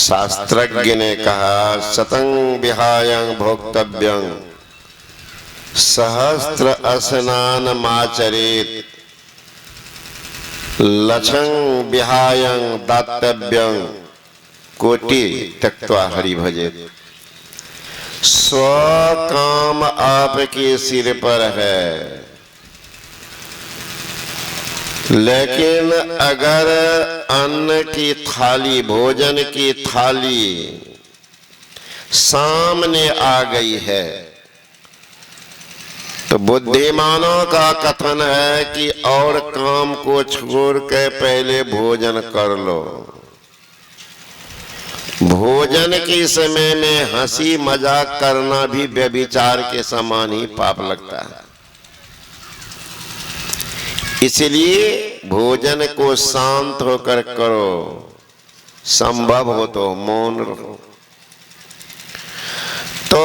शास्त्रज्ञ ने कहा शतं विहायं भोक्तव्यं सहस्त्र स्नानमाचरेत् लक्षं विहायं दातव्यं कोटि त्यक्त्वा हरि भजेत्। स्वकाम आपके सिर पर है, लेकिन अगर अन्न की थाली, भोजन की थाली सामने आ गई है तो बुद्धिमानों का कथन है कि और काम को छोड़ के पहले भोजन कर लो। भोजन के समय में हंसी मजाक करना भी व्यभिचार के समान ही पाप लगता है। इसलिए भोजन को शांत होकर करो, संभव हो तो मौन रहो। तो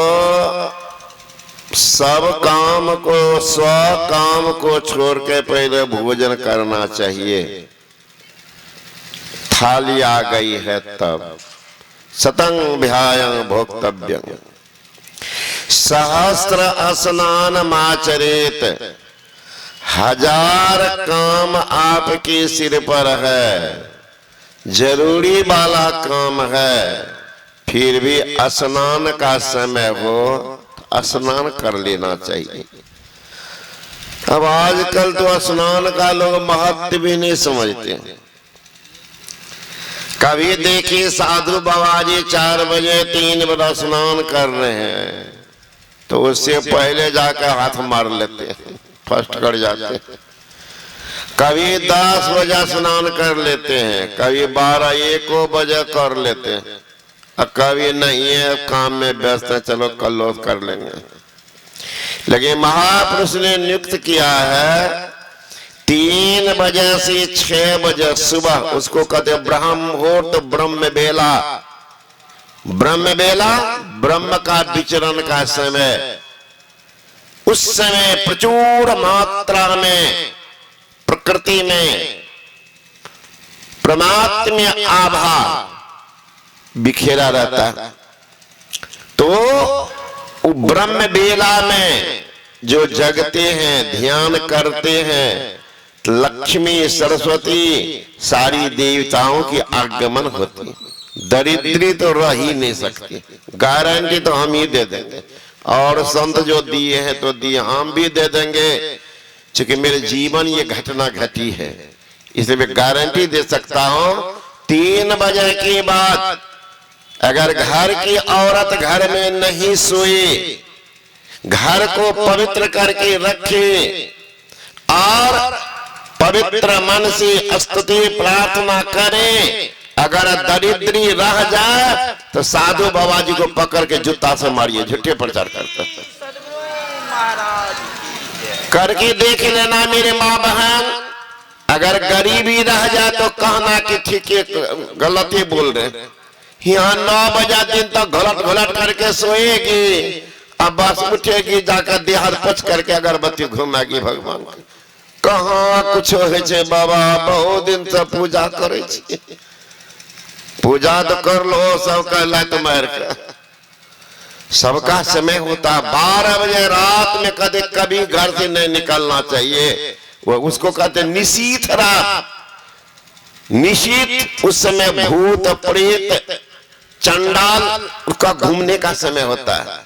सब काम को, स्व काम को छोड़ के पहले भोजन करना चाहिए। थाली आ गई है तब शतं विहायं भोक्तव्यं सहस्त्र स्नानमाचरेत्। 1000 काम आपके सिर पर है, जरूरी वाला काम है, फिर भी स्नान का समय हो स्नान कर लेना चाहिए। अब आजकल तो स्नान का लोग महत्व भी नहीं समझते। कभी देखिए साधु बाबा जी 4 बजे 3 बजे स्नान कर रहे हैं तो उससे पहले जाकर हाथ मार लेते हैं, फर्स्ट कर जाते हैं। कभी 10 बजे स्नान कर लेते हैं, कभी 12-1 बजे कर लेते हैं, और कभी नहीं है काम में व्यस्त है, चलो कल कर लेंगे। लेकिन महापुरुष ने नियुक्त किया है 3 बजे से 6 बजे सुबह, उसको कहते ब्रह्म मुहूर्त, ब्रह्म बेला। ब्रह्म बेला ब्रह्म का विचरण का समय। उस समय प्रचुर मात्रा में प्रकृति में परमात्मा आभा बिखेरा रहता है। तो ब्रह्म बेला में जो जगते हैं, ध्यान करते हैं, लक्ष्मी सरस्वती सारी देवताओं की आगमन होती है। दरिद्री तो रह ही नहीं सकती, गारंटी तो हम ही दे देंगे। और संत जो दिए हैं तो दिए, हम भी दे देंगे, क्योंकि मेरे जीवन ये घटना घटी है, इसलिए मैं गारंटी दे सकता हूं। 3 बजे के बाद अगर घर की औरत घर में नहीं सोए, घर को पवित्र करके रखे और पवित्र मन से स्तुति प्रार्थना करें, अगर दरिद्री रह जाए तो साधु बाबा जी को पकड़ के जूता से मारिए, झूठे प्रचार करते करके देख लेना मेरे माँ बहन। अगर गरीबी रह जाए तो कहना कि ठीक है गलत ही बोल रहे। यहाँ 9 बजे दिन तक घुलट करके सोएगी, अब बस उठेगी जाकर देहात पच करके अगरबत्ती घुमाएगी भगवान की। कहाँ कुछ हो बाबा, बहुत दिन से पूजा करे, पूजा तो कर लो, सबका लात मार के सबका समय होता। 12 बजे रात में कभी घर से नहीं निकलना चाहिए, वो उसको कहते निशीथ रात। निशीथ उस समय भूत प्रेत चंडाल का घूमने का समय होता है,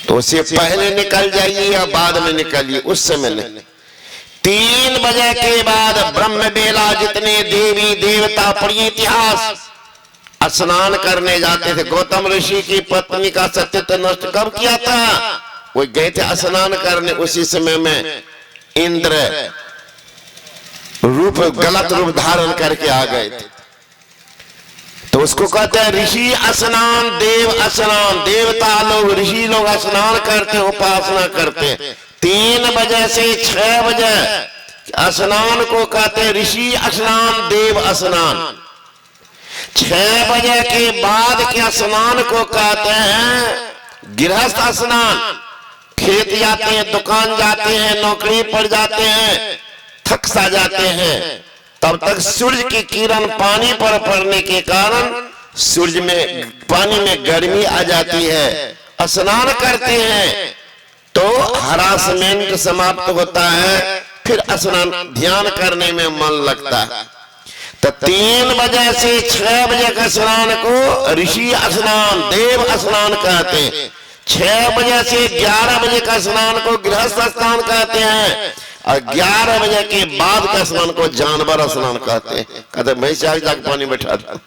तो उससे पहले निकल जाइए या बाद में निकलिए, उस समय नहीं। 3 बजे के बाद ब्रह्म बेला जितने देवी देवता प्रिय इतिहास स्नान करने जाते थे। गौतम ऋषि की पत्नी का सत्यत्व नष्ट कब किया था? वो गए थे स्नान करने, उसी समय में इंद्र रूप गलत रूप धारण करके आ गए थे। तो उसको कहते हैं ऋषि स्नान, देव स्नान। देवता लोग, ऋषि लोग स्नान करते, उपासना करते। 3 बजे से 6 बजे स्नान को कहते हैं ऋषि स्नान, देव स्नान। 6 बजे के बाद के स्नान को कहते हैं गृहस्थ स्नान। खेत जाते हैं, दुकान जाते हैं, नौकरी पर जाते हैं, थक सा जाते हैं, तब तक सूर्य की किरण पानी पर पड़ने के कारण सूर्य में पानी में गर्मी आ जाती है, स्नान करते हैं तो हरासमेंट समाप्त होता है, फिर स्नान ध्यान करने में मन लगता है। तो 3 बजे से 6 बजे का स्नान को ऋषि स्नान, देव स्नान कहते हैं। 6 बजे से 11 बजे का स्नान को गृहस्थ स्नान कहते हैं, और 11 बजे के बाद का स्नान को जानवर स्नान कहते हैं। कहते भैंस जाके पानी बैठा था,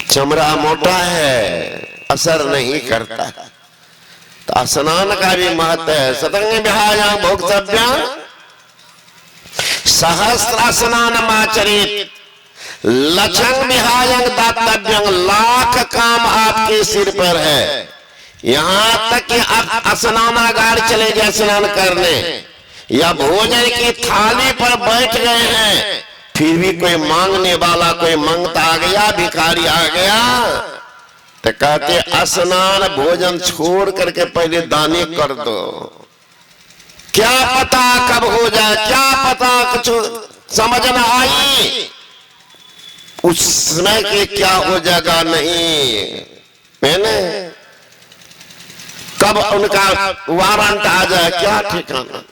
चमड़ा मोटा है, असर नहीं करता। तो स्नान का भी महत्व है। सतंग विहायां भोक्तव्यं सहस्र स्नानमाचरेत् लक्षं विहायं दातव्यं। लाख काम आपके सिर पर है। यहाँ तक कि आप स्नानागार चले गए स्नान करने, या भोजन की थाली पर बैठ गए हैं, फिर भी कोई मांगने वाला, कोई मांगता आ गया, भिखारी आ गया, तो कहते स्नान भोजन छोड़ करके पहले दानी कर दो। क्या पता कब हो जाए, क्या पता कुछ समझ न आई, उस समय के क्या हो जाएगा नहीं, मैंने कब उनका वारंट आ जाए, क्या ठिकाना।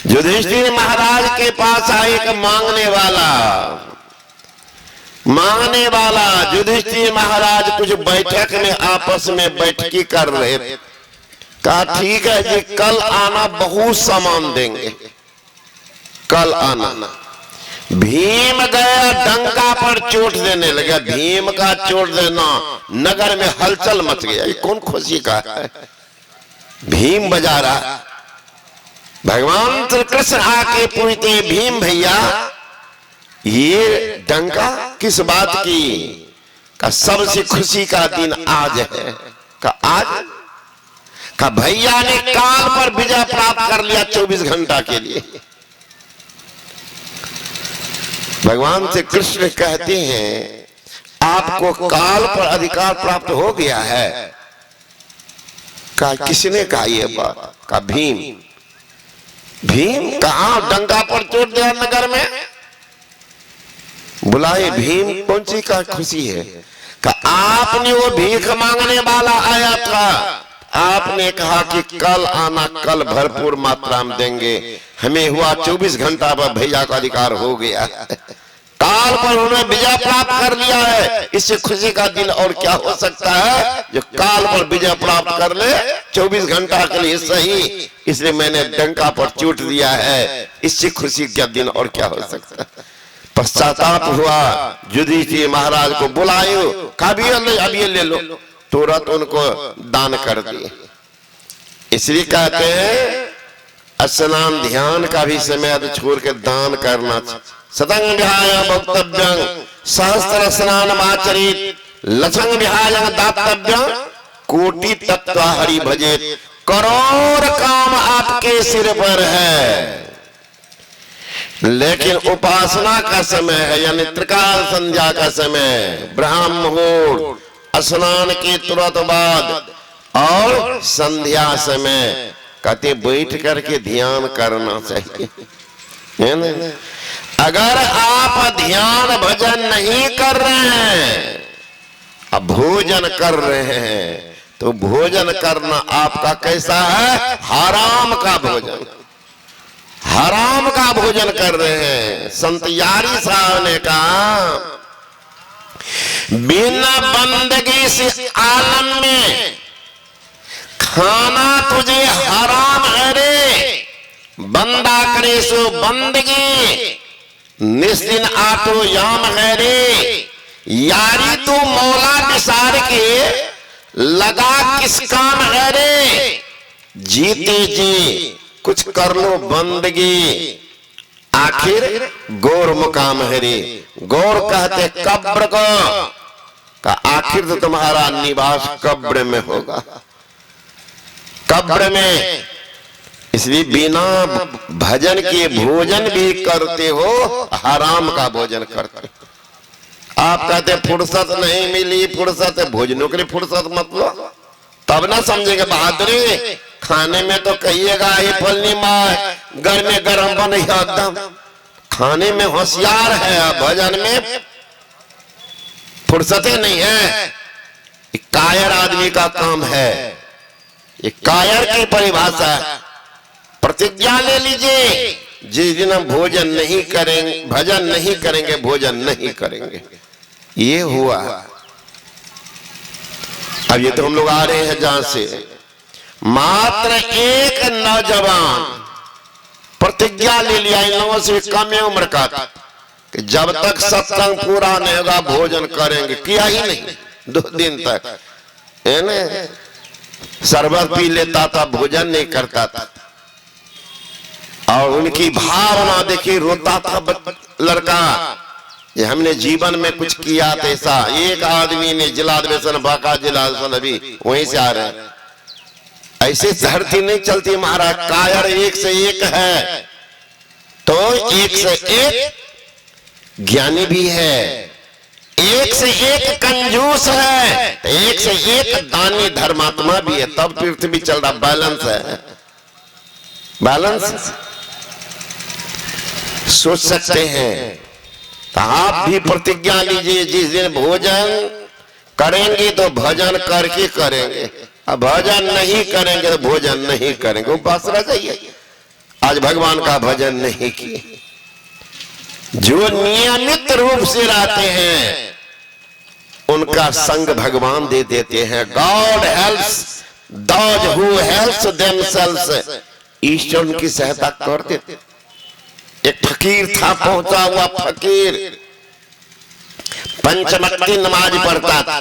युधिष्ठिर महाराज के पास आए एक मांगने वाला। युधिष्ठिर महाराज कुछ बैठक में आपस में बैठकी कर रहे थे। कहा ठीक है जी, कल आना, बहुत सामान देंगे, कल आना। भीम गया, डंका पर चोट देने लगा। भीम का चोट देना, नगर में हलचल मच गया। ये कौन खुशी का है? भीम बजा रहा। भगवान श्री कृष्ण आके पूछते, भीम भैया ये डंका किस बात की? का सबसे खुशी का दिन आज है। का आज? का भैया ने काल पर विजय प्राप्त कर लिया 24 घंटा के लिए। भगवान श्री कृष्ण कहते हैं आपको काल पर अधिकार प्राप्त हो गया है। का किसने कहा ये बात? का भीम कहा डंका पर चोट दिया नगर में, बुलाए भीम। कौन सी का खुशी है? का आपने वो भीख मांगने वाला आया था, आपने कहा कि कल आना, कल भरपूर मात्रा में देंगे। हमें हुआ 24 घंटा पर भैया का अधिकार हो गया, काल पर उन्होंने विजय प्राप्त कर लिया है। इससे खुशी का दिन और क्या हो सकता है जो काल पर विजय प्राप्त कर ले 24 घंटा के लिए सही, इसलिए मैंने डंका पर चोट दिया है। इससे खुशी का दिन और क्या हो सकता है। पश्चाताप हुआ, युधिष्ठिर महाराज को बुलायो, अब ये ले लो, तुरंत उनको दान कर दिए। इसलिए कहते हैं स्नान ध्यान का भी समय छोड़ के दान करना चाहिए। सतंग विहायं भोक्तव्यं सहस्र स्नानमाचरेत् लक्षं विहायं दातव्यं कोटि तत्व हरि भजेत्। करोड़ काम आपके सिर पर है, लेकिन उपासना का समय है, यानी त्रिकाल संध्या का समय, ब्राह्म मुहूर्त, स्नान के तुरंत बाद और संध्या समय। कहते बैठ करके ध्यान करना चाहिए, है ना। अगर आप ध्यान भजन नहीं कर रहे हैं, अब भोजन कर रहे हैं, तो भोजन करना आपका कैसा है? हराम का भोजन, हराम का भोजन कर रहे हैं। संत यारी साहब ने कहा बिना बंदगी से आलम में खाना तुझे हराम है रे। बंदा करे सो बंदगी, निस्दिन आटो याम है रे। यारी तू मौला निसार के लगा किस काम है रे। जीते जी कुछ कर लो बंदगी, आखिर गौर मुकाम है रे। गौर कहते कब्र को, का आखिर तो तुम्हारा निवास कब्र में होगा, कब्र में। इसलिए बिना भजन के भोजन भी करते हो, हराम का भोजन करते हो। आप कहते फुर्सत नहीं मिली, फुर्सत भोजनों के लिए फुर्सत मतलब, तब ना समझेंगे बहादुरी। खाने में तो कहिएगा ये फलनी माँ घर में गरम बन एकदम, खाने में होशियार है, भजन में फुर्सतें नहीं है। ये कायर आदमी का काम है। ये कायर की परिभाषा। प्रतिज्ञा ले लीजिए, जिस दिन हम भोजन नहीं करेंगे, भजन नहीं करेंगे, भोजन नहीं करेंगे। ये हुआ। अब ये तो हम लोग आ रहे हैं जहां से, मात्र एक नौजवान प्रतिज्ञा ले लिया, इन लोगों से कम उम्र का, कि जब तक सत्संग पूरा नहीं होगा भोजन करेंगे। किया ही नहीं 2 दिन तक, है ना? शरबत पी लेता था, भोजन नहीं करता था। और उनकी भावना देखिए, रोता था लड़का, ये हमने जीवन में कुछ किया था ऐसा। एक आदमी ने जिला अधिवेशन, बांका जिला अधिवेशन, अभी वहीं से आ रहे हैं। ऐसे धरती नहीं चलती महाराज। कायर एक से एक है, तो एक से एक ज्ञानी भी है, एक से एक कंजूस है, एक से एक दानी धर्मात्मा भी है। तब पृथ्वी चल रहा, बैलेंस है, बैलेंस। सोच सकते हैं तो आप भी प्रतिज्ञा लीजिए, जिस दिन भोजन करेंगे तो भजन करके करेंगे, अब भजन नहीं करेंगे तो भोजन नहीं करेंगे। उपास रह जाइए। आज भगवान का भजन नहीं किए। जो नियमित रूप से रहते हैं उनका संग भगवान दे देते हैं। God helps those who helps themselves. ईश्वर उनकी सहायता कर देते। एक फकीर था, पहुंचा हुआ फकीर, पंचवक्ती नमाज पढ़ता था।